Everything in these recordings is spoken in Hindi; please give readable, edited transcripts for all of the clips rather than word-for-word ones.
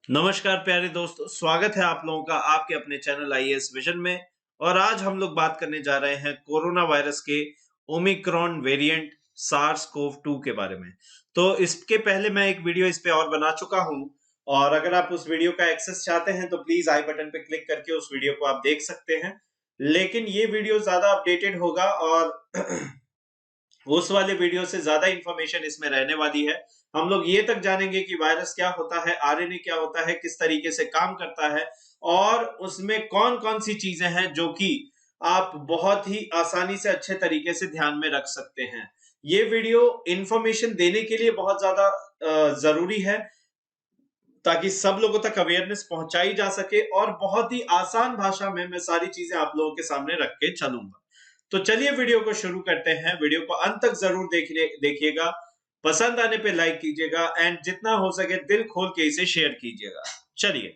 नमस्कार प्यारे दोस्तों, स्वागत है आप लोगों का आपके अपने चैनल आईएएस विजन में। और आज हम लोग बात करने जा रहे हैं कोरोना वायरस के ओमिक्रॉन वेरिएंट सार्स कोव 2 के बारे में। तो इसके पहले मैं एक वीडियो इस पे और बना चुका हूं, और अगर आप उस वीडियो का एक्सेस चाहते हैं तो प्लीज आई बटन पे क्लिक करके उस वीडियो को आप देख सकते हैं। लेकिन ये वीडियो ज्यादा अपडेटेड होगा और उस वाले वीडियो से ज्यादा इंफॉर्मेशन इसमें रहने वाली है। हम लोग ये तक जानेंगे कि वायरस क्या होता है, आरएनए क्या होता है, किस तरीके से काम करता है, और उसमें कौन कौन सी चीजें हैं जो कि आप बहुत ही आसानी से अच्छे तरीके से ध्यान में रख सकते हैं। ये वीडियो इंफॉर्मेशन देने के लिए बहुत ज्यादा जरूरी है, ताकि सब लोगों तक अवेयरनेस पहुंचाई जा सके, और बहुत ही आसान भाषा में मैं सारी चीजें आप लोगों के सामने रख के चलूंगा। तो चलिए वीडियो को शुरू करते हैं। वीडियो को अंत तक जरूर देखिएगा, पसंद आने पे लाइक कीजिएगा एंड जितना हो सके दिल खोल के इसे शेयर कीजिएगा। चलिए,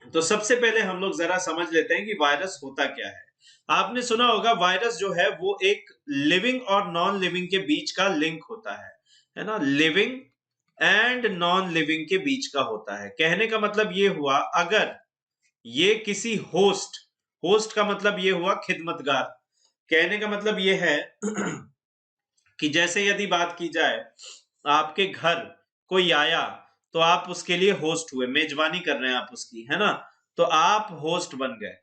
तो सबसे पहले हम लोग जरा समझ लेते हैं कि वायरस होता क्या है। आपने सुना होगा वायरस जो है वो एक लिविंग और नॉन लिविंग के बीच का लिंक होता है ना। लिविंग एंड नॉन लिविंग के बीच का होता है। कहने का मतलब ये हुआ, अगर ये किसी होस्ट, होस्ट का मतलब ये हुआ खिदमतगार। कहने का मतलब ये है कि जैसे यदि बात की जाए, आपके घर कोई आया तो आप उसके लिए होस्ट हुए, मेजबानी कर रहे हैं आप उसकी, है ना। तो आप होस्ट बन गए,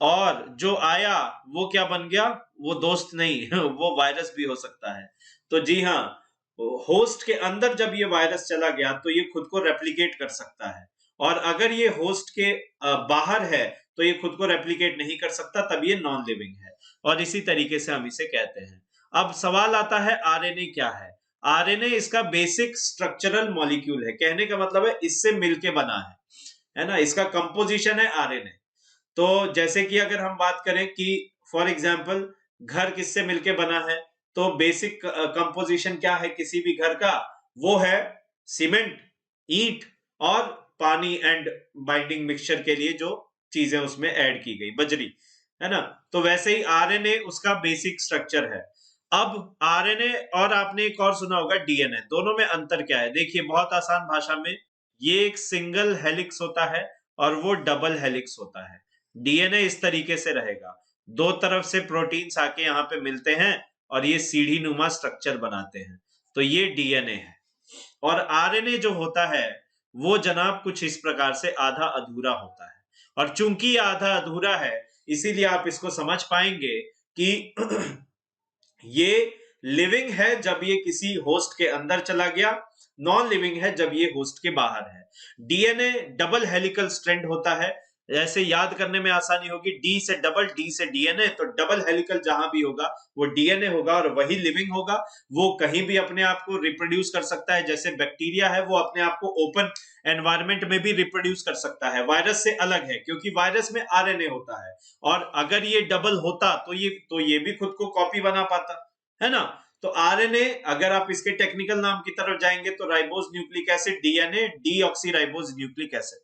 और जो आया वो क्या बन गया, वो दोस्त नहीं वो वायरस भी हो सकता है। तो जी हाँ, होस्ट के अंदर जब ये वायरस चला गया तो ये खुद को रेप्लिकेट कर सकता है, और अगर ये होस्ट के बाहर है तो ये खुद को रेप्लिकेट नहीं कर सकता, तब ये नॉन लिविंग है। और इसी तरीके से हम इसे कहते हैं। अब सवाल आता है, आरएनए क्या है। आरएनए इसका बेसिक स्ट्रक्चरल मॉलिक्यूल है। कहने का मतलब है इससे मिलके बना है ना। इसका कंपोजिशन है आरएनए। तो जैसे कि अगर हम बात करें कि फॉर एग्जांपल घर किससे मिलके बना है, तो बेसिक कंपोजिशन क्या है किसी भी घर का, वो है सीमेंट, ईंट और पानी एंड बाइंडिंग मिक्सचर के लिए जो चीजें उसमें ऐड की गई, बजरी, है ना। तो वैसे ही आरएनए उसका बेसिक स्ट्रक्चर है। अब आरएनए और आपने एक और सुना होगा डीएनए, दोनों में अंतर क्या है। देखिए बहुत आसान भाषा में, ये एक सिंगल हेलिक्स होता है और वो डबल हेलिक्स होता है। डीएनए इस तरीके से रहेगा, दो तरफ से प्रोटीन्स आके यहाँ पे मिलते हैं और ये सीढ़ी नुमा स्ट्रक्चर बनाते हैं, तो ये डीएनए है। और आरएनए जो होता है वो जनाब कुछ इस प्रकार से आधा अधूरा होता है। और चूंकि आधा अधूरा है, इसीलिए आप इसको समझ पाएंगे कि ये लिविंग है जब ये किसी होस्ट के अंदर चला गया, नॉन लिविंग है जब ये होस्ट के बाहर है। डीएनए डबल हेलिकल स्ट्रैंड होता है। ऐसे याद करने में आसानी होगी, डी से डबल, डी से डीएनए, तो डबल हेलिकल जहां भी होगा वो डीएनए होगा और वही लिविंग होगा। वो कहीं भी अपने आप को रिप्रोड्यूस कर सकता है। जैसे बैक्टीरिया है वो अपने आप को ओपन एनवायरनमेंट में भी रिप्रोड्यूस कर सकता है। वायरस से अलग है क्योंकि वायरस में आरएनए होता है, और अगर ये डबल होता तो ये भी खुद को कॉपी बना पाता, है ना। तो आरएनए, अगर आप इसके टेक्निकल नाम की तरफ जाएंगे तो ribose nucleic acid, DNA deoxy ribose nucleic acid,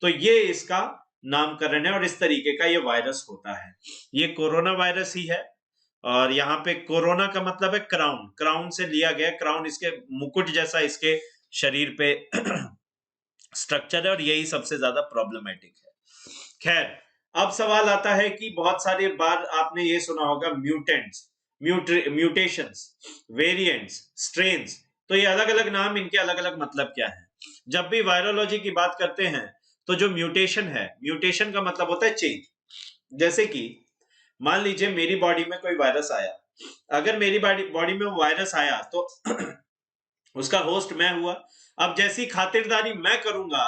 तो ये इसका नामकरण है। और इस तरीके का ये वायरस होता है। ये कोरोना वायरस ही है। और यहाँ पे कोरोना का मतलब है क्राउन, क्राउन से लिया गया, क्राउन इसके मुकुट जैसा इसके शरीर पे स्ट्रक्चर है, और यही सबसे ज्यादा प्रॉब्लमेटिक है। खैर, अब सवाल आता है कि बहुत सारी बार आपने ये सुना होगा म्यूटेंट्स, म्यूटेशंस, वेरिएंट्स, स्ट्रेन्स। तो ये अलग अलग नाम, इनके अलग अलग मतलब क्या है। जब भी वायरोलॉजी की बात करते हैं तो जो म्यूटेशन है, म्यूटेशन का मतलब होता है चेंज। जैसे कि मान लीजिए मेरी बॉडी में कोई वायरस आया, अगर मेरी बॉडी में वो वायरस आया तो उसका होस्ट मैं हुआ। अब जैसी खातिरदारी मैं करूंगा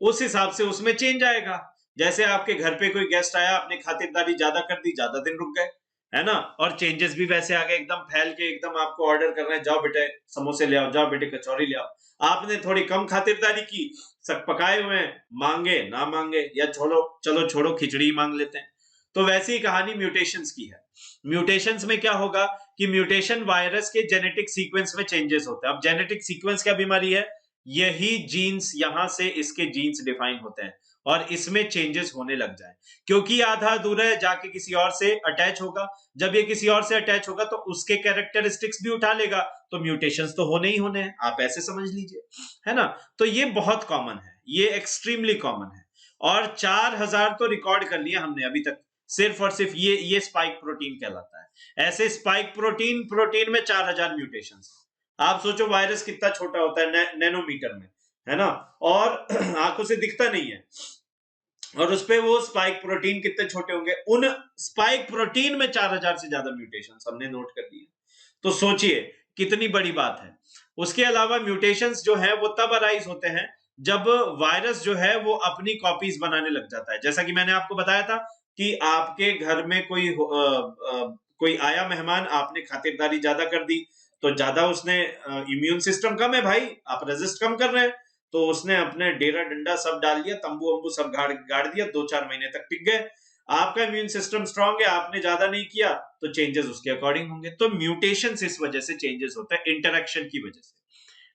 उस हिसाब से उसमें चेंज आएगा। जैसे आपके घर पे कोई गेस्ट आया, आपने खातिरदारी ज्यादा कर दी, ज्यादा दिन रुक गए, है ना, और चेंजेस भी वैसे आ गए, एकदम फैल के, एकदम आपको ऑर्डर कर रहे हैं, जाओ बेटे समोसे ले आओ, जाओ बेटे कचौरी ले आओ। आपने थोड़ी कम खातिरदारी की, सब पकाए हुए हैं, मांगे ना मांगे, या चलो छोड़ो खिचड़ी मांग लेते हैं। तो वैसी ही कहानी म्यूटेशंस की है। म्यूटेशंस में क्या होगा कि म्यूटेशन वायरस के जेनेटिक सीक्वेंस में चेंजेस होते हैं। अब जेनेटिक सीक्वेंस क्या बीमारी है, यही जीन्स, यहां से इसके जीन्स डिफाइन होते हैं, और इसमें चेंजेस होने लग जाए, क्योंकि आधा अधूरा है, जाके किसी और से अटैच होगा। जब ये किसी और से अटैच होगा तो उसके कैरेक्टरिस्टिक्स भी उठा लेगा, तो म्यूटेशंस तो होने ही होने हैं, आप ऐसे समझ लीजिए, है ना। तो ये बहुत कॉमन है, ये एक्सट्रीमली कॉमन है, और 4000 तो रिकॉर्ड कर लिया हमने अभी तक, सिर्फ और सिर्फ ये स्पाइक प्रोटीन कहलाता है। ऐसे स्पाइक प्रोटीन में 4000 म्यूटेशन। आप सोचो वायरस कितना छोटा होता है, नैनोमीटर में, है ना, और आंखों से दिखता नहीं है, और उसपे वो स्पाइक प्रोटीन कितने छोटे होंगे। उन स्पाइक प्रोटीन में 4000 से ज्यादा म्यूटेशन हमने नोट कर दिए। तो सोचिए कितनी बड़ी बात है। उसके अलावा म्यूटेशंस जो है वो तब अराइज होते हैं जब वायरस जो है वो अपनी कॉपीज बनाने लग जाता है। जैसा कि मैंने आपको बताया था कि आपके घर में कोई आया मेहमान, आपने खातिरदारी ज्यादा कर दी, तो ज्यादा उसने इम्यून सिस्टम कम है भाई, आप रेजिस्ट कम कर रहे हैं, तो उसने अपने डेरा डंडा सब डाल दिया, तंबू वंबू सब गाड़ दिया, 2-4 महीने तक टिक गए। आपका इम्यून सिस्टम स्ट्रांग है, आपने ज्यादा नहीं किया, तो चेंजेस उसके अकॉर्डिंग होंगे। तो म्यूटेशन इस वजह से चेंजेस होता है, इंटरेक्शन की वजह से।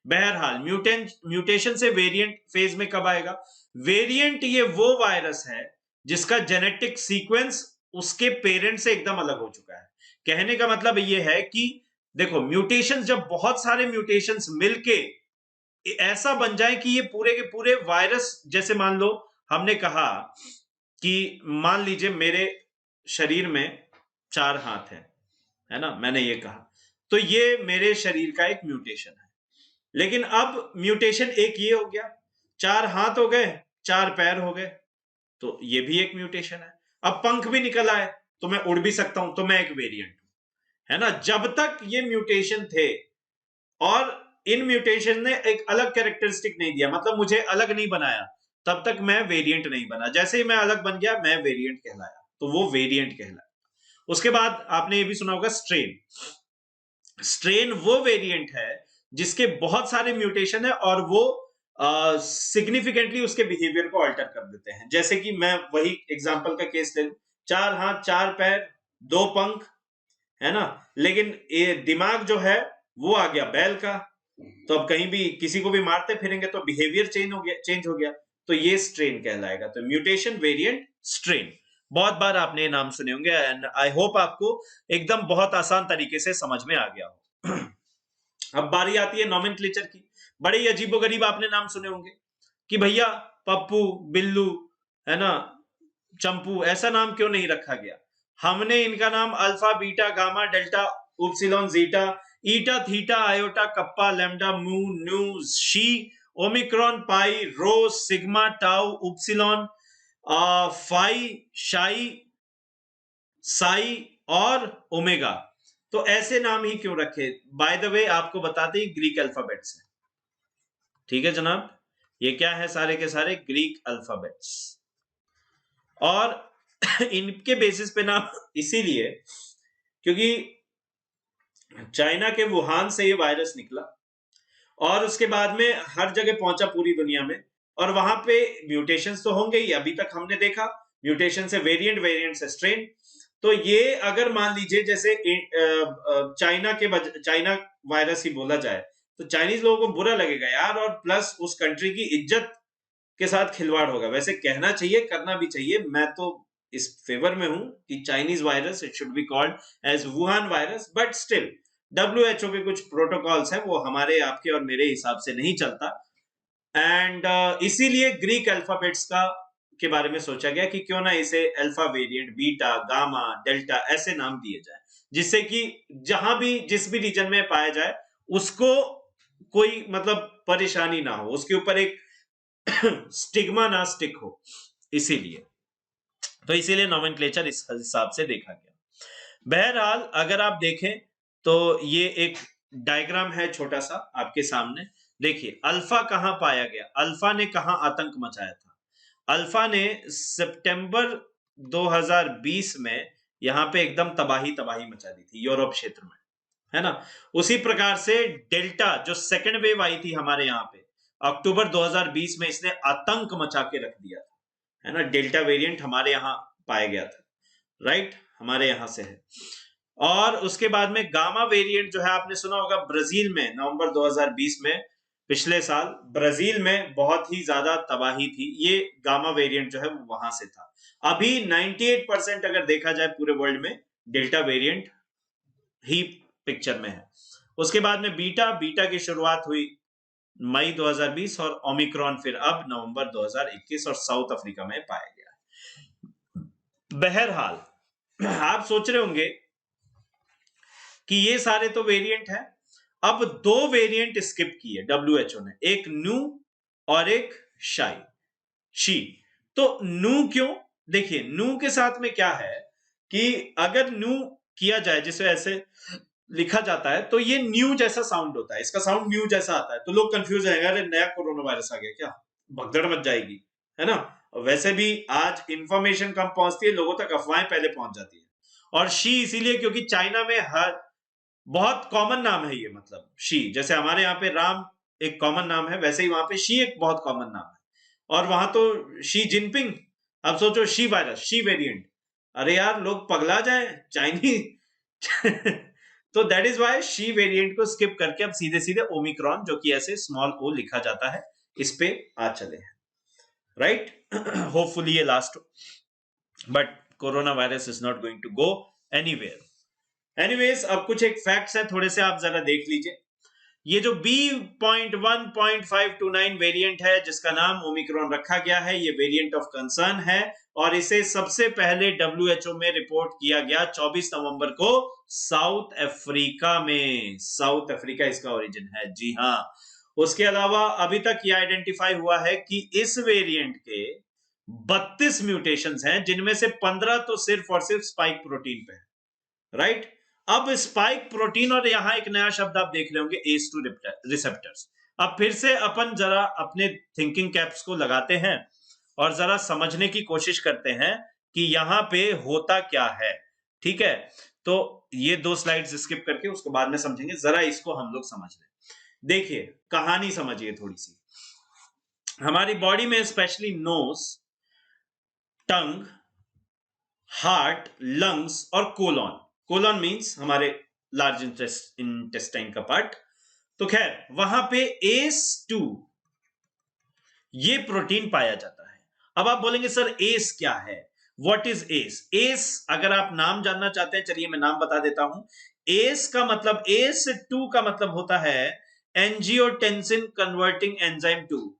बहरहाल म्यूटेशन से वेरिएंट फेज में कब आएगा? वेरिएंट ये वो वायरस है जिसका जेनेटिक सीक्वेंस उसके पेरेंट से एकदम अलग हो चुका है। कहने का मतलब ये है कि देखो, म्यूटेशन जब बहुत सारे म्यूटेशंस मिलके ऐसा बन जाए कि ये पूरे के पूरे वायरस, जैसे मान लो हमने कहा कि मान लीजिए मेरे शरीर में 4 हाथ है ना, मैंने ये कहा, तो ये मेरे शरीर का एक म्यूटेशन है। लेकिन अब म्यूटेशन एक ये हो गया, 4 हाथ हो गए, 4 पैर हो गए, तो ये भी एक म्यूटेशन है। अब पंख भी निकल आए तो मैं उड़ भी सकता हूं, तो मैं एक वेरिएंट हूं, है ना। जब तक ये म्यूटेशन थे और इन म्यूटेशन ने एक अलग कैरेक्टरिस्टिक नहीं दिया, मतलब मुझे अलग नहीं बनाया, तब तक मैं वेरिएंट नहीं बना। जैसे ही मैं अलग बन गया, मैं वेरिएंट कहलाया, तो वो वेरिएंट कहलाया। उसके बाद आपने ये भी सुना होगा स्ट्रेन। स्ट्रेन वो वेरिएंट है जिसके बहुत सारे म्यूटेशन है और वो सिग्निफिकेंटली उसके बिहेवियर को अल्टर कर देते हैं। जैसे कि मैं वही एग्जांपल का केस ले लूं, 4 हाथ, 4 पैर, 2 पंख, है ना, लेकिन ये दिमाग जो है वो आ गया बैल का, तो अब कहीं भी किसी को भी मारते फिरेंगे तो बिहेवियर चेंज हो गया, तो ये स्ट्रेन कहलाएगा। तो म्यूटेशन, वेरिएंट, स्ट्रेन, बहुत बार आपने ये नाम सुने होंगे, एंड आई होप आपको एकदम बहुत आसान तरीके से समझ में आ गया हो। अब बारी आती है नॉमेनक्लेचर की। बड़े ही अजीबोगरीब आपने नाम सुने होंगे कि भैया पप्पू, बिल्लू, है ना, चंपू, ऐसा नाम क्यों नहीं रखा गया? हमने इनका नाम alpha, beta, gamma, delta, upsilon, zeta, eta, theta, iota, kappa, lambda, mu, nu, xi, omicron, pi, rho, sigma, tau, upsilon, phi, chi, psi और ओमेगा, तो ऐसे नाम ही क्यों रखे? बाय द वे आपको बताते ही ग्रीक अल्फाबेट्स है, ठीक है जनाब, ये क्या है? सारे के सारे ग्रीक अल्फाबेट्स। और इनके बेसिस पे नाम इसीलिए क्योंकि चाइना के वुहान से ये वायरस निकला और उसके बाद में हर जगह पहुंचा पूरी दुनिया में, और वहां पे म्यूटेशंस तो होंगे ही, अभी तक हमने देखा म्यूटेशन से वेरिएंट, वेरिएंट से स्ट्रेन। तो ये अगर मान लीजिए जैसे चाइना वायरस ही बोला जाए तो चाइनीज लोगों को बुरा लगेगा यार, और प्लस उस कंट्री की इज्जत के साथ खिलवाड़ होगा। वैसे कहना चाहिए, करना भी चाहिए, मैं तो इस फेवर में हूं कि Chinese virus it should be called as Wuhan virus, but still WHO के कुछ प्रोटोकॉल्स हैं, वो हमारे आपके और मेरे हिसाब से नहीं चलता, एंड इसीलिए ग्रीक अल्फाबेट्स का के बारे में सोचा गया कि क्यों ना इसे alpha variant, beta, gamma, delta ऐसे नाम दिए जाए, जिससे कि जहां भी जिस भी रीजन में पाया जाए उसको कोई मतलब परेशानी ना हो, उसके ऊपर एक स्टिग्मा ना स्टिक हो, इसीलिए। तो इसीलिए नोमेनक्लेचर इस हिसाब से देखा गया। बहरहाल अगर आप देखें तो ये एक डायग्राम है छोटा सा आपके सामने, देखिए अल्फा कहां पाया गया, अल्फा ने कहां आतंक मचाया था। अल्फा ने सितंबर 2020 में यहां पे एकदम तबाही मचा दी थी यूरोप क्षेत्र में, है ना। उसी प्रकार से डेल्टा जो सेकेंड वेव आई थी हमारे यहाँ पे अक्टूबर 2020 में, इसने आतंक मचा के रख दिया था, है ना। डेल्टा वेरिएंट हमारे यहाँ पाया गया था, राइट, हमारे यहाँ से है। और उसके बाद में गामा वेरिएंट जो है आपने सुना होगा, ब्राजील में नवंबर 2020 में, पिछले साल ब्राजील में बहुत ही ज्यादा तबाही थी, ये गामा वेरिएंट जो है वो वहां से था। अभी 98% अगर देखा जाए पूरे वर्ल्ड में डेल्टा वेरिएंट ही पिक्चर में है। उसके बाद में बीटा की शुरुआत हुई मई 2020 और ओमिक्रॉन फिर अब नवंबर 2021 और साउथ अफ्रीका में पाया गया। बहरहाल आप सोच रहे होंगे कि ये सारे तो वेरिएंट हैं, अब दो वेरिएंट स्किप किए डब्ल्यूएचओ ने, एक न्यू और एक शी। तो न्यू क्यों? देखिए न्यू के साथ में क्या है कि अगर न्यू किया जाए जिसे ऐसे लिखा जाता है तो ये न्यू जैसा साउंड होता है, इसका साउंड न्यू जैसा आता है, तो लोग कंफ्यूज रहेंगे, अरे नया कोरोना वायरस आ गया क्या, भगदड़ मच जाएगी, है ना। वैसे भी आज इंफॉर्मेशन कम पहुंचती है, लोगों तक अफवाहें पहले पहुंच जाती है। और शी इसीलिए क्योंकि चाइना में हर बहुत कॉमन नाम है ये, मतलब शी, जैसे हमारे यहाँ पे राम एक कॉमन नाम है, वैसे ही वहां पे शी एक बहुत कॉमन नाम है। और वहां तो शी जिनपिंग, अब सोचो शी वायरस, शी वेरिएंट, अरे यार लोग पगला जाए चाइनीज तो that is why she variant को स्किप करके अब सीधे सीधे ओमिक्रॉन, जो कि ऐसे स्मॉल ओ लिखा जाता है, इस पे आ चले हैं, राइट। होपफुली ये लास्ट हो, but corona virus is not going to go anywhere. Anyways अब कुछ एक फैक्ट्स है, थोड़े से आप जरा देख लीजिए। ये जो B.1.529 वेरिएंट है जिसका नाम ओमिक्रॉन रखा गया है, ये वेरिएंट ऑफ कंसर्न है और इसे सबसे पहले डब्ल्यूएचओ में रिपोर्ट किया गया 24 नवंबर को साउथ अफ्रीका में। साउथ अफ्रीका इसका ओरिजिन है, जी हाँ। उसके अलावा अभी तक यह आइडेंटिफाई हुआ है कि इस वेरिएंट के 32 म्यूटेशंस हैं, जिनमें से 15 तो सिर्फ और सिर्फ स्पाइक प्रोटीन पे है, राइट। अब स्पाइक प्रोटीन और यहां एक नया शब्द आप देख रहे होंगे, ACE2 रिसेप्टर्स। अब फिर से अपन जरा अपने थिंकिंग कैप्स को लगाते हैं और जरा समझने की कोशिश करते हैं कि यहां पे होता क्या है, ठीक है। तो ये दो स्लाइड्स स्किप करके उसको बाद में समझेंगे, जरा इसको हम लोग समझ लें। देखिए कहानी समझिए थोड़ी सी। हमारी बॉडी में स्पेशली नोज, टंग, हार्ट, लंग्स और कोलॉन, कोलॉन मींस हमारे लार्ज इंटेस्टाइन का पार्ट, तो खैर वहां पे ACE2 ये प्रोटीन पाया जाता है। अब आप बोलेंगे सर एस क्या है, व्हाट इज एस? एस अगर आप नाम जानना चाहते हैं, चलिए मैं नाम बता देता हूं। एस का मतलब, ACE2 का मतलब होता है एंजियोटेंसिन कन्वर्टिंग एंजाइम 2।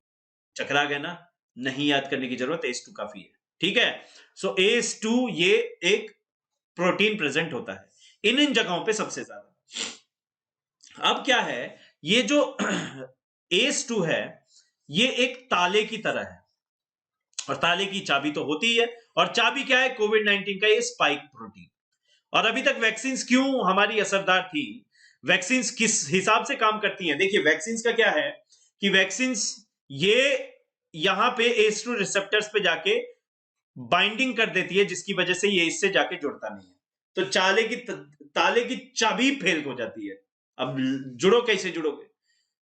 चकरा गया ना, नहीं याद करने की जरूरत, ACE2 काफी है, ठीक है। सो ACE2 ये एक प्रोटीन प्रेजेंट होता है इन जगहों पे सबसे ज्यादा। अब क्या है, ये जो ACE2 है ये एक ताले की तरह है, और ताले की चाबी तो होती है, और चाबी क्या है, कोविड-19 का ये स्पाइक प्रोटीन। और अभी तक वैक्सीन क्यों हमारी असरदार थी, वैक्सीन किस हिसाब से काम करती हैं? देखिए वैक्सीन का क्या है कि वैक्सीन ये यहां पे ACE2 रिसेप्टर्स पे जाके बाइंडिंग कर देती है, जिसकी वजह से ये इससे जाके जुड़ता नहीं है, तो ताले की चाबी फेल हो जाती है। अब जुड़ो कैसे जुड़ोगे,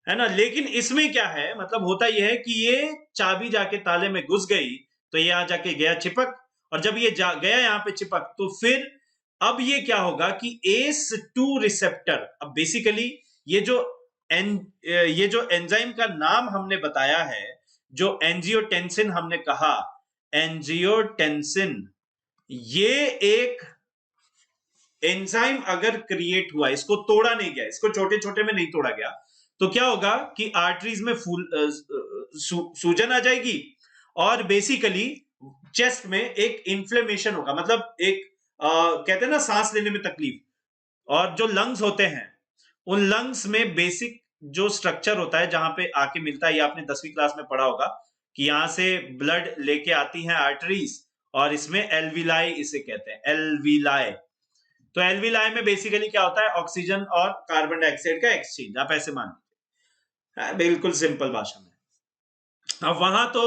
है ना। लेकिन इसमें क्या है, मतलब होता यह है कि ये चाबी जाके ताले में घुस गई तो ये आ जाके गया चिपक, और जब ये गया यहां पे चिपक, तो फिर अब ये क्या होगा कि ACE2 रिसेप्टर, अब बेसिकली ये जो एंजाइम का नाम हमने बताया है, जो एंजियोटेंसिन हमने कहा, एंजियोटेंसिन, ये एक एंजाइम अगर क्रिएट हुआ, इसको तोड़ा नहीं गया, इसको छोटे छोटे में नहीं तोड़ा गया, तो क्या होगा कि आर्टरीज में सूजन आ जाएगी, और बेसिकली चेस्ट में एक इन्फ्लेमेशन होगा, मतलब एक कहते हैं ना सांस लेने में तकलीफ। और जो लंग्स होते हैं, उन लंग्स में बेसिक जो स्ट्रक्चर होता है जहां पे आके मिलता है, ये आपने 10वीं क्लास में पढ़ा होगा कि यहां से ब्लड लेके आती हैं आर्टरीज, और इसमें एल्विलाई इसे कहते हैं, एल्विलाई। तो एल्विलाई में बेसिकली क्या होता है, ऑक्सीजन और कार्बन डाइऑक्साइड का एक्सचेंज, आप ऐसे मान लीजिए, बिल्कुल सिंपल भाषा में। अब वहां तो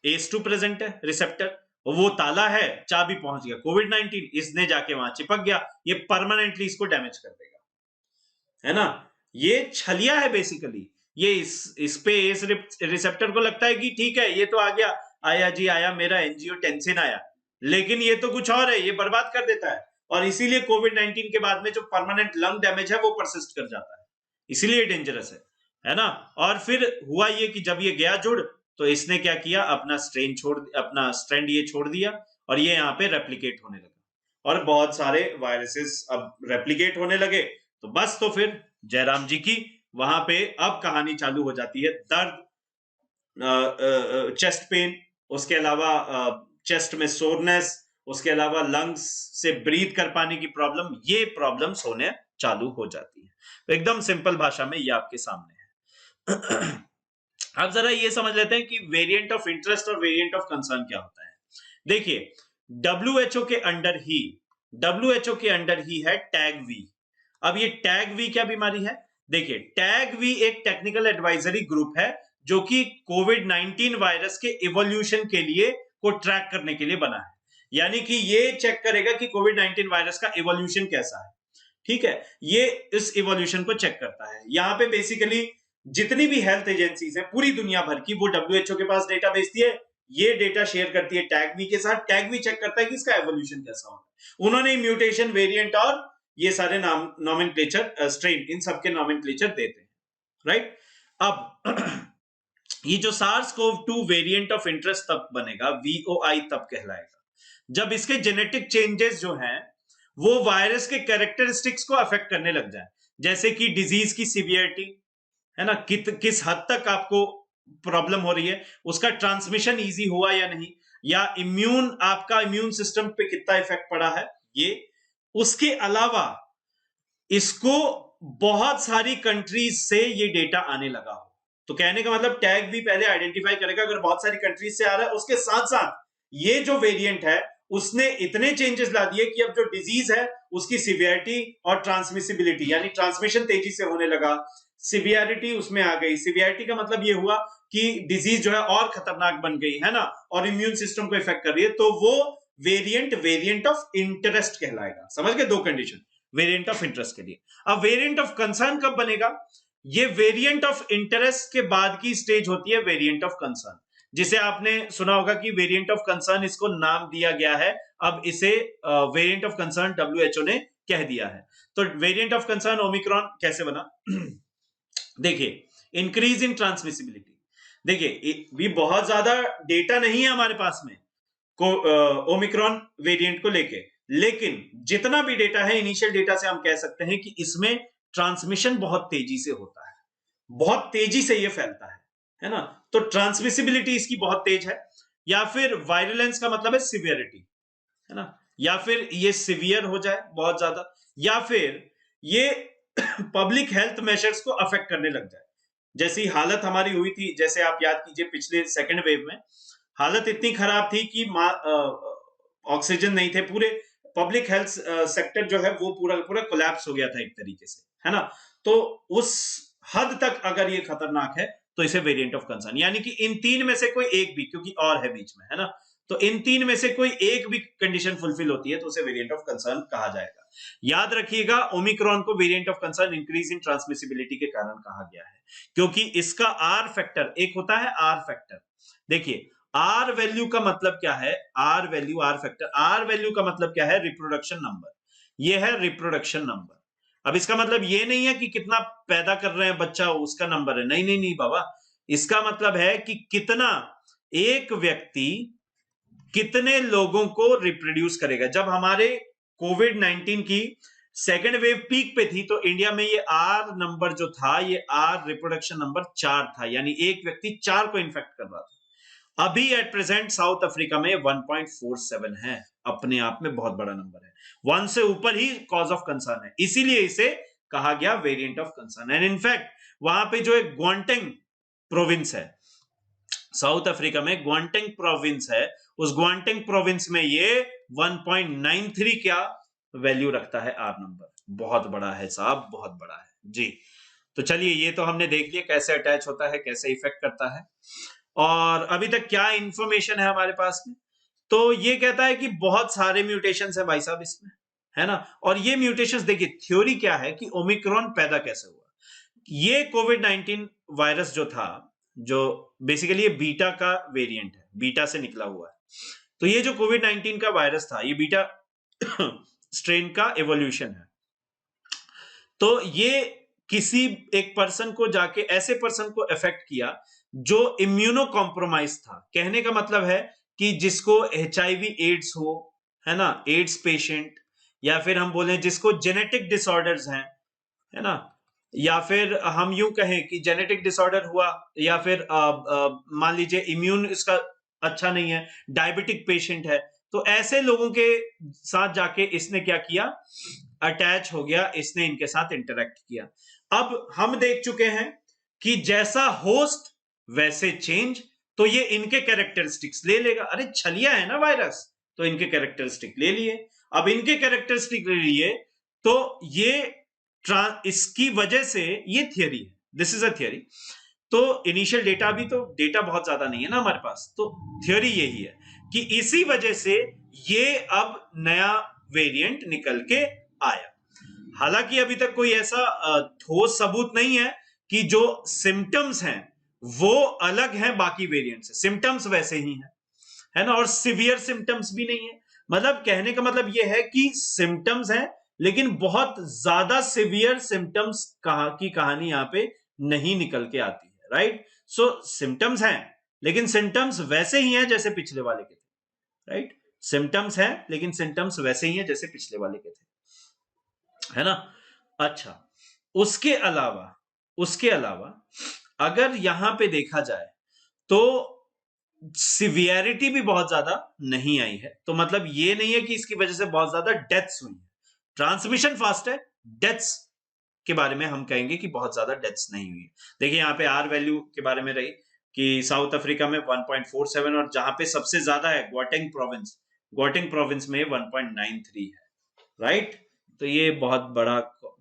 ACE2 प्रेजेंट है रिसेप्टर, वो ताला है, चाबी पहुंच गया, कोविड-19 इसने जाके वहां चिपक गया, ये परमानेंटली इसको डैमेज कर देगा, है ना। ये छलिया है बेसिकली, ये इस पे इस रिसेप्टर को लगता है कि ठीक है ये तो आ गया, आया जी आया, मेरा एंजियोटेंसिन आया, लेकिन ये तो कुछ और है, ये बर्बाद कर देता है, और इसीलिए कोविड-19 के बाद में जो परमानेंट लंग डैमेज है वो परसिस्ट कर जाता है, इसीलिए डेंजरस है ना। और फिर हुआ ये कि जब ये गया जुड़, तो इसने क्या किया, अपना स्ट्रैंड ये छोड़ दिया, और ये यहाँ पे रेप्लिकेट होने लगा, और बहुत सारे वायरसेस अब रेप्लिकेट होने लगे, तो बस तो फिर जयराम जी की वहां पे अब कहानी चालू हो जाती है। दर्द, चेस्ट पेन, उसके अलावा चेस्ट में सोरनेस, उसके अलावा लंग्स से ब्रीथ कर पाने की प्रॉब्लम, ये प्रॉब्लम्स होने चालू हो जाती है। तो एकदम सिंपल भाषा में ये आपके सामने है। अब जरा ये समझ लेते हैं कि वेरिएंट ऑफ इंटरेस्ट और वेरिएंट ऑफ कंसर्न क्या होता है। देखिए, डब्ल्यूएचओ के अंडर ही है टैग वी। अब ये टैग वी क्या बीमारी है? देखिए, टैग वी एक टेक्निकल एडवाइजरी ग्रुप है जो कि कोविड 19 वायरस के इवोल्यूशन के लिए को ट्रैक करने के लिए बना है। यानी कि ये चेक करेगा कि कोविड 19 वायरस का इवोल्यूशन कैसा है। ठीक है, ये इस इवोल्यूशन को चेक करता है। यहां पे बेसिकली जितनी भी हेल्थ एजेंसीज है पूरी दुनिया भर की, वो डब्ल्यूएचओ के पास डेटा भेजती है, ये डेटा शेयर करती है टैगवी के साथ। टैगवी चेक करता है कि इसका एवोल्यूशन कैसा होगा। उन्होंने म्यूटेशन, वेरिएंट और ये सारे नॉमेनक्लेचर, स्ट्रेन, इन सबके नॉमेनक्लेचर देते हैं, राइट। अब ये जो SARS-CoV-2 वेरिएंट ऑफ इंटरेस्ट तब बनेगा, VOI तब कहलाएगा, जब इसके जेनेटिक चेंजेस जो हैं वो वायरस के कैरेक्टरिस्टिक्स को अफेक्ट करने लग जाए। जैसे कि डिजीज की सिवियरिटी, है ना, किस हद तक आपको प्रॉब्लम हो रही है, उसका ट्रांसमिशन इजी हुआ या नहीं, या आपका इम्यून सिस्टम पे कितना इफेक्ट पड़ा है ये। उसके अलावा इसको बहुत सारी कंट्रीज से ये डेटा आने लगा हो, तो कहने का मतलब टैग भी पहले आइडेंटिफाई करेगा अगर बहुत सारी कंट्रीज से आ रहा है। उसके साथ साथ ये जो वेरिएंट है उसने इतने चेंजेस ला दिए कि अब जो डिजीज है उसकी सिवियरिटी और ट्रांसमिसिबिलिटी, यानी ट्रांसमिशन तेजी से होने लगा, सिवियरिटी उसमें आ गई। सिवियरिटी का मतलब ये हुआ कि डिजीज जो है और खतरनाक बन गई, है ना, और इम्यून सिस्टम को इफेक्ट कर रही है। तो वो वेरिएंट ऑफ इंटरेस्ट कहलाएगा। समझ गए? दो कंडीशन वेरिएंट ऑफ इंटरेस्ट के लिए। अब वेरिएंट ऑफ कंसर्न कब बनेगा? ये वेरिएंट ऑफ इंटरेस्ट के बाद की स्टेज होती है वेरिएंट ऑफ कंसर्न, जिसे आपने सुना होगा कि वेरिएंट ऑफ कंसर्न, इसको नाम दिया गया है। अब इसे वेरिएंट ऑफ कंसर्न डब्ल्यूएचओ ने कह दिया है। तो वेरिएंट ऑफ कंसर्न ओमिक्रॉन कैसे बना? देखिए, इंक्रीज इन ट्रांसमिसिबिलिटी। देखिए, भी बहुत ज्यादा डेटा नहीं है हमारे पास में ओमिक्रॉन वेरिएंट को लेके, लेकिन जितना भी डेटा है, इनिशियल डेटा से हम कह सकते हैं कि इसमें ट्रांसमिशन बहुत तेजी से होता है, बहुत तेजी से ये फैलता है ना। तो ट्रांसमिसिबिलिटी इसकी बहुत तेज है, या फिर वायरुलेंस का मतलब है सिवियरिटी, है ना, या फिर ये सिवियर हो जाए बहुत ज्यादा, या फिर ये पब्लिक हेल्थ मेजर्स को अफेक्ट करने लग जाए। जैसी हालत हमारी हुई थी, जैसे आप याद कीजिए पिछले सेकेंड वेव में हालत इतनी खराब थी कि ऑक्सीजन नहीं थे, पूरे पब्लिक हेल्थ सेक्टर जो है वो पूरा कोलैप्स हो गया था एक तरीके से, है ना। तो उस हद तक अगर ये खतरनाक है तो इसे वेरिएंट ऑफ कंसर्न, यानी कि इन तीन में से कोई एक भी, क्योंकि और है बीच में, है ना, तो इन तीन में से कोई एक भी कंडीशन फुलफिल होती है तो उसे वेरिएंट ऑफ कंसर्न कहा जाएगा। याद रखिएगा, ओमिक्रॉन को variant of concern increase in transmissibility के कारण कहा गया है, क्योंकि इसका आर फैक्टर, एक होता है आर फैक्टर। देखिए, आर वैल्यू का मतलब क्या है? R value, R factor, R value का मतलब क्या है? Reproduction number. ये है रिप्रोडक्शन नंबर। अब इसका मतलब ये नहीं है कि कितना पैदा कर रहे हैं बच्चा उसका नंबर है, नहीं नहीं नहीं बाबा, इसका मतलब है कि कितना एक व्यक्ति कितने लोगों को रिप्रोड्यूस करेगा। जब हमारे कोविड 19 की सेकेंड वेव पीक पे थी तो इंडिया में ये आर नंबर जो था, ये आर रिप्रोडक्शन नंबर 4 था, यानी एक व्यक्ति 4 को इन्फेक्ट कर रहा था। अभी एट प्रेजेंट साउथ अफ्रीका में 1.47 है, अपने आप में बहुत बड़ा नंबर है। 1 से ऊपर ही कॉज ऑफ कंसर्न है, इसीलिए इसे कहा गया variant of concern. And in fact वहां पे जो एक ग्वांटेंग प्रोविंस है साउथ अफ्रीका में, ग्वांटेंग प्रोविंस है, उस ग्वांटेंग प्रोविंस में ये 1.93 क्या वैल्यू रखता है आर नंबर। बहुत बड़ा है साहब, बहुत बड़ा है जी। तो चलिए, ये तो हमने देख लिया कैसे अटैच होता है, कैसे इफेक्ट करता है, और अभी तक क्या इंफॉर्मेशन है हमारे पास में। तो ये कहता है कि बहुत सारे म्यूटेशंस है भाई साहब इसमें, है ना। और ये म्यूटेशंस, देखिए थ्योरी क्या है कि ओमिक्रॉन पैदा कैसे हुआ। ये कोविड 19 वायरस जो था, जो बेसिकली ये बीटा का वेरिएंट है, बीटा से निकला हुआ है। तो ये जो कोविड 19 का वायरस था, ये बीटा स्ट्रेन का एवोल्यूशन है। तो ये किसी एक पर्सन को जाके, ऐसे पर्सन को इफेक्ट किया जो इम्यूनो कॉम्प्रोमाइज था। कहने का मतलब है कि जिसको HIV एड्स हो, है ना, एड्स पेशेंट, या फिर हम बोले जिसको जेनेटिक डिसऑर्डर्स हैं, है ना, या फिर हम यूं कहें कि जेनेटिक डिसऑर्डर हुआ, या फिर मान लीजिए इम्यून इसका अच्छा नहीं है, डायबिटिक पेशेंट है, तो ऐसे लोगों के साथ जाके इसने क्या किया, अटैच हो गया, इसने इनके साथ इंटरेक्ट किया। अब हम देख चुके हैं कि जैसा होस्ट वैसे चेंज, तो ये इनके कैरेक्टरिस्टिक्स ले लेगा। अरे छलिया है ना वायरस, तो इनके कैरेक्टरिस्टिक ले लिए। अब इनके कैरेक्टरिस्टिक ले लिए तो ये इसकी वजह से, ये थियरी है, दिस इज अ थियरी। तो इनिशियल डेटा भी, तो डेटा बहुत ज्यादा नहीं है ना हमारे पास, तो थियरी यही है कि इसी वजह से ये अब नया वेरिएंट निकल के आया। हालांकि अभी तक कोई ऐसा ठोस सबूत नहीं है कि जो सिम्टम्स हैं वो अलग हैं बाकी वेरिएंट से, सिम्टम्स वैसे ही हैं, है ना, और सिवियर सिम्टम्स भी नहीं है। मतलब कहने का मतलब यह है कि सिम्टम्स हैं, लेकिन बहुत ज्यादा सिवियर सिम्टम्स की कहानी यहां पे नहीं निकल के आती है, राइट। सो सिम्टम्स हैं, लेकिन सिम्टम्स वैसे ही हैं जैसे पिछले वाले के थे, राइट। सिम्टम्स हैं लेकिन सिम्टम्स वैसे ही हैं जैसे पिछले वाले के थे, है ना। अच्छा, उसके अलावा अगर यहां पे देखा जाए तो सिवियरिटी भी बहुत ज्यादा नहीं आई है। तो मतलब ये नहीं है कि इसकी वजह से बहुत ज्यादा डेथ्स हुई है। ट्रांसमिशन फास्ट है, डेथ्स के बारे में हम कहेंगे कि बहुत ज्यादा डेथ्स नहीं हुई है। देखिए यहाँ पे आर वैल्यू के बारे में रही कि साउथ अफ्रीका में 1.47, और जहां पे सबसे ज्यादा है ग्वाटेंग प्रोविंस में 1.93 है, राइट। तो ये बहुत बड़ा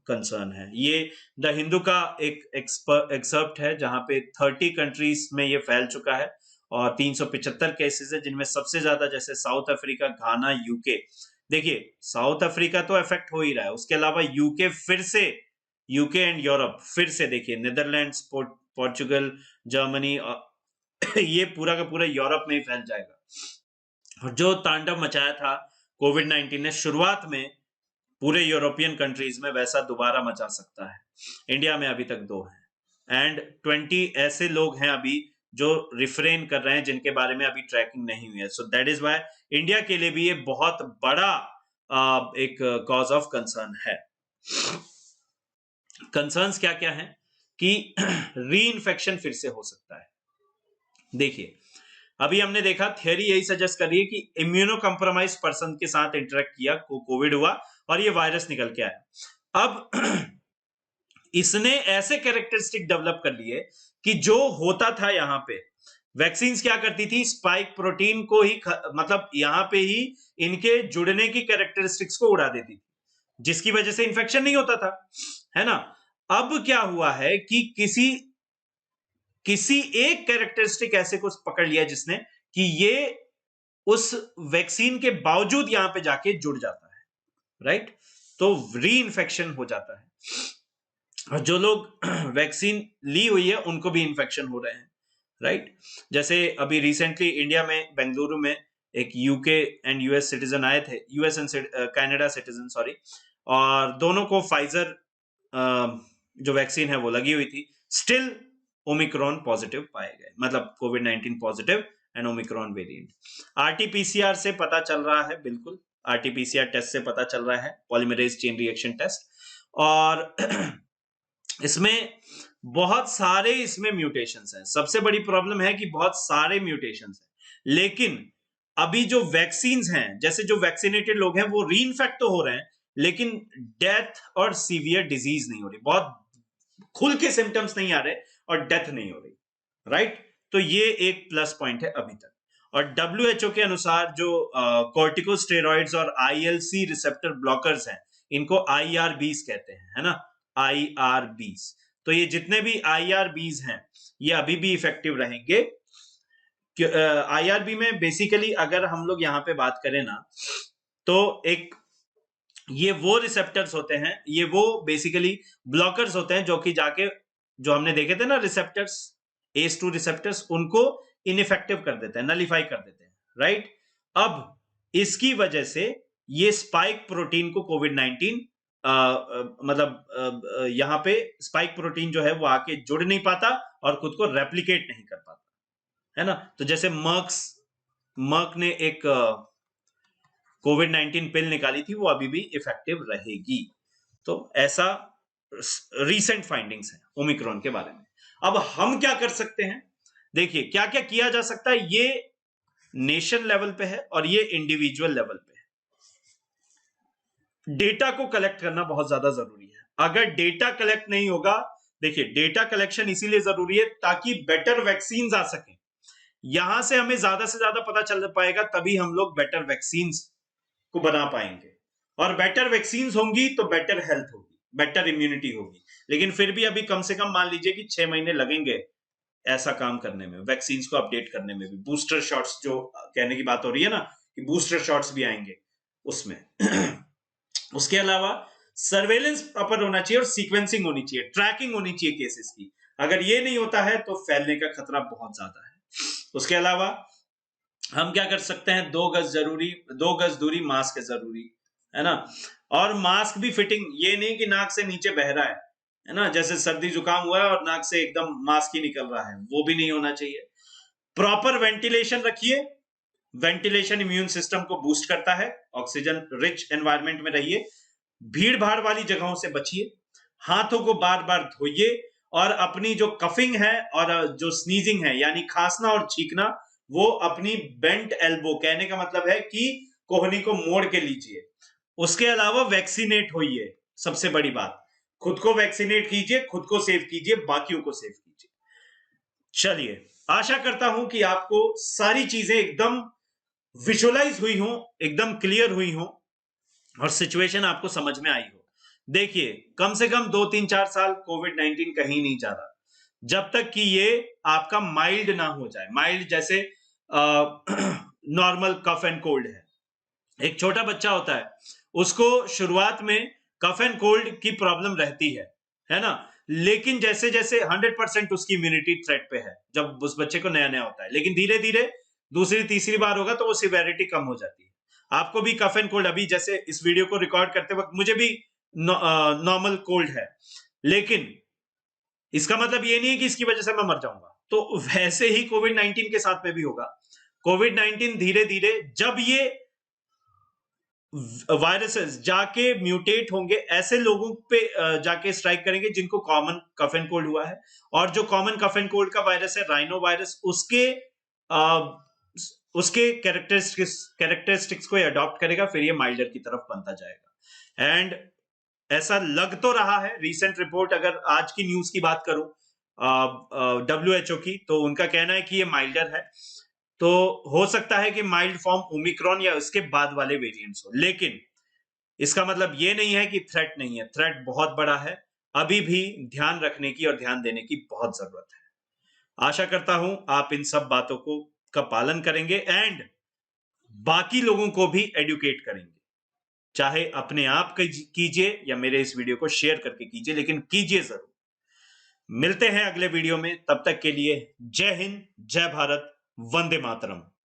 कंसर्न है। ये द हिंदू का एक एक्सर्प्ट है जहां पे 30 कंट्रीज में ये फैल चुका है और 375 केसेस है, जिनमें सबसे ज्यादा जैसे साउथ अफ्रीका, घाना, यूके। देखिए साउथ अफ्रीका तो इफेक्ट हो ही रहा है, उसके अलावा यूके फिर से, यूके एंड यूरोप फिर से, देखिए नीदरलैंड्स, पोर्चुगल, जर्मनी, ये पूरा का पूरा यूरोप में ही फैल जाएगा। और जो तांडव मचाया था कोविड-19 ने शुरुआत में पूरे यूरोपियन कंट्रीज में, वैसा दोबारा मचा सकता है। इंडिया में अभी तक 2 हैं एंड 20 ऐसे लोग हैं अभी जो रिफ्रेन कर रहे हैं, जिनके बारे में अभी ट्रैकिंग नहीं हुई है। So that is why India के लिए भी ये बहुत बड़ा एक कॉज ऑफ कंसर्न है। कंसर्न्स क्या क्या है कि री इन्फेक्शन फिर से हो सकता है। देखिए अभी हमने देखा, थियरी यही सजेस्ट कर रही है कि इम्यूनो कंप्रोमाइज पर्सन के साथ इंटरेक्ट किया, कोविड हुआ और ये वायरस निकल के आया। अब इसने ऐसे कैरेक्टरिस्टिक डेवलप कर लिए कि जो होता था यहां पे, वैक्सीन्स क्या करती थी, स्पाइक प्रोटीन को ही मतलब यहां पे ही इनके जुड़ने की कैरेक्टरिस्टिक्स को उड़ा देती थी, जिसकी वजह से इंफेक्शन नहीं होता था, है ना। अब क्या हुआ है कि किसी एक कैरेक्टरिस्टिक ऐसे को पकड़ लिया जिसने कि ये उस वैक्सीन के बावजूद यहां पे जाके जुड़ जाता है, राइट। तो री इन्फेक्शन हो जाता है, और जो लोग वैक्सीन ली हुई है उनको भी इन्फेक्शन हो रहे हैं, राइट। जैसे अभी रिसेंटली इंडिया में, बेंगलुरु में एक यूके एंड यूएस सिटीजन आए थे, US and Canada citizen, sorry, और दोनों को फाइजर जो वैक्सीन है वो लगी हुई थी। स्टिल ओमिक्रॉन पॉजिटिव पाए गए, मतलब कोविड-19 positive and omicron variant. RTPCR से पता चल रहा है, बिल्कुल आरटीपीसीआर टेस्ट से पता चल रहा है, पॉलीमरेज चेन रिएक्शन टेस्ट। और इसमें बहुत सारे इसमें म्यूटेशंस हैं। सबसे बड़ी प्रॉब्लम है कि बहुत सारे म्यूटेशंस हैं, लेकिन अभी जो वैक्सीन्स हैं, जैसे जो वैक्सीनेटेड लोग हैं वो रीइंफेक्ट तो हो रहे हैं, लेकिन डेथ और सीवियर डिजीज नहीं हो रही, बहुत खुल के सिम्टम्स नहीं आ रहे और डेथ नहीं हो रही, राइट। तो ये एक प्लस पॉइंट है अभी तक। और WHO के अनुसार जो कॉर्टिकोस्टेरॉइड्स और ILC रिसेप्टर ब्लॉकर्स हैं, इनको IRBs कहते हैं, है ना, IRBs। तो ये जितने भी IRBs हैं ये अभी भी इफेक्टिव रहेंगे। IRB में बेसिकली अगर हम लोग यहाँ पे बात करें ना, तो एक ये वो रिसेप्टर्स होते हैं, ये वो बेसिकली ब्लॉकर्स होते हैं जो कि जाके, जो हमने देखे थे ना रिसेप्टर्स, ACE2 रिसेप्टर्स, उनको इनइफेक्टिव कर देते हैं, नलीफाई कर देते हैं, राइट। अब इसकी वजह से ये स्पाइक प्रोटीन को कोविड-19 मतलब यहां पे स्पाइक प्रोटीन जो है वो आके जुड़ नहीं पाता और खुद को रेप्लिकेट नहीं कर पाता, है ना। तो जैसे मर्क ने एक कोविड-19 पिल निकाली थी, वो अभी भी इफेक्टिव रहेगी। तो ऐसा रीसेंट फाइंडिंग्स हैं ओमिक्रॉन के बारे में। अब हम क्या कर सकते हैं, देखिए क्या क्या किया जा सकता है। ये नेशन लेवल पे है और ये इंडिविजुअल लेवल पे है। डेटा को कलेक्ट करना बहुत ज्यादा जरूरी है। अगर डेटा कलेक्ट नहीं होगा, देखिए डेटा कलेक्शन इसीलिए जरूरी है ताकि बेटर वैक्सीन आ सके। यहां से हमें ज्यादा से ज्यादा पता चल पाएगा, तभी हम लोग बेटर वैक्सीन को बना पाएंगे। और बेटर वैक्सीन होंगी तो बेटर हेल्थ होगी, बेटर इम्यूनिटी होगी। लेकिन फिर भी अभी कम से कम मान लीजिए कि 6 महीने लगेंगे ऐसा काम करने में, वैक्सीन को अपडेट करने में भी। बूस्टर शॉट्स जो कहने की बात हो रही है ना, कि बूस्टर शॉट्स भी आएंगे उसमें। उसके अलावा सर्वेलेंस प्रॉपर होना चाहिए और सीक्वेंसिंग होनी चाहिए, ट्रैकिंग होनी चाहिए केसेस की। अगर ये नहीं होता है तो फैलने का खतरा बहुत ज्यादा है। उसके अलावा हम क्या कर सकते हैं, 2 गज जरूरी, 2 गज दूरी, मास्क जरूरी है ना। और मास्क भी फिटिंग, ये नहीं कि नाक से नीचे बह रहा है ना, जैसे सर्दी जुकाम हुआ है और नाक से एकदम मास्क ही निकल रहा है, वो भी नहीं होना चाहिए। प्रॉपर वेंटिलेशन रखिए, वेंटिलेशन इम्यून सिस्टम को बूस्ट करता है। ऑक्सीजन रिच एनवायरनमेंट में रहिए, भीड़ भाड़ वाली जगहों से बचिए, हाथों को बार बार धोइए, और अपनी जो कफिंग है और जो स्नीजिंग है यानी खांसना और छींकना, वो अपनी बेंट एल्बो, कहने का मतलब है कि कोहनी को मोड़ के लीजिए। उसके अलावा वैक्सीनेट होइए, सबसे बड़ी बात, खुद को वैक्सीनेट कीजिए, खुद को सेव कीजिए, बाकियों को सेव कीजिए। चलिए, आशा करता हूं कि आपको सारी चीजें एकदम विजुअलाइज हुई हो, एकदम क्लियर हुई हो और सिचुएशन आपको समझ में आई हो। देखिए, कम से कम 2-3-4 साल कोविड-19 कहीं नहीं जा रहा, जब तक कि ये आपका माइल्ड ना हो जाए। माइल्ड जैसे नॉर्मल कफ एंड कोल्ड है। एक छोटा बच्चा होता है, उसको शुरुआत में कफ एंड कोल्ड की प्रॉब्लम रहती है ना। लेकिन जैसे जैसे 100% उसकी इम्यूनिटी थ्रेट पे है जब उस बच्चे को नया नया होता है, लेकिन धीरे धीरे दूसरी तीसरी बार होगा तो वो सिवेरिटी कम हो जाती है। आपको भी कफ एंड कोल्ड, अभी जैसे इस वीडियो को रिकॉर्ड करते वक्त मुझे भी नॉर्मल कोल्ड है, लेकिन इसका मतलब ये नहीं है कि इसकी वजह से मैं मर जाऊंगा। तो वैसे ही कोविड-19 के साथ में भी होगा। कोविड-19 धीरे धीरे जब ये वायरसेस जाके म्यूटेट होंगे, ऐसे लोगों पे जाके स्ट्राइक करेंगे जिनको कॉमन कफ एंड कोल्ड हुआ है। और जो कॉमन कफ एंड कोल्ड का वायरस है, राइनो वायरस, उसके कैरेक्टरिस्टिक्स को अडॉप्ट करेगा, फिर ये माइल्डर की तरफ बनता जाएगा। एंड ऐसा लग तो रहा है, रीसेंट रिपोर्ट, अगर आज की न्यूज की बात करूं WHO की, तो उनका कहना है कि ये माइल्डर है। तो हो सकता है कि माइल्ड फॉर्म ओमिक्रॉन या उसके बाद वाले वेरिएंट्स हो, लेकिन इसका मतलब ये नहीं है कि थ्रेट नहीं है। थ्रेट बहुत बड़ा है, अभी भी ध्यान रखने की और ध्यान देने की बहुत जरूरत है। आशा करता हूं आप इन सब बातों को का पालन करेंगे एंड बाकी लोगों को भी एडुकेट करेंगे। चाहे अपने आप कीजिए या मेरे इस वीडियो को शेयर करके कीजिए, लेकिन कीजिए जरूर। मिलते हैं अगले वीडियो में, तब तक के लिए जय हिंद, जय भारत, वंदे मातरम।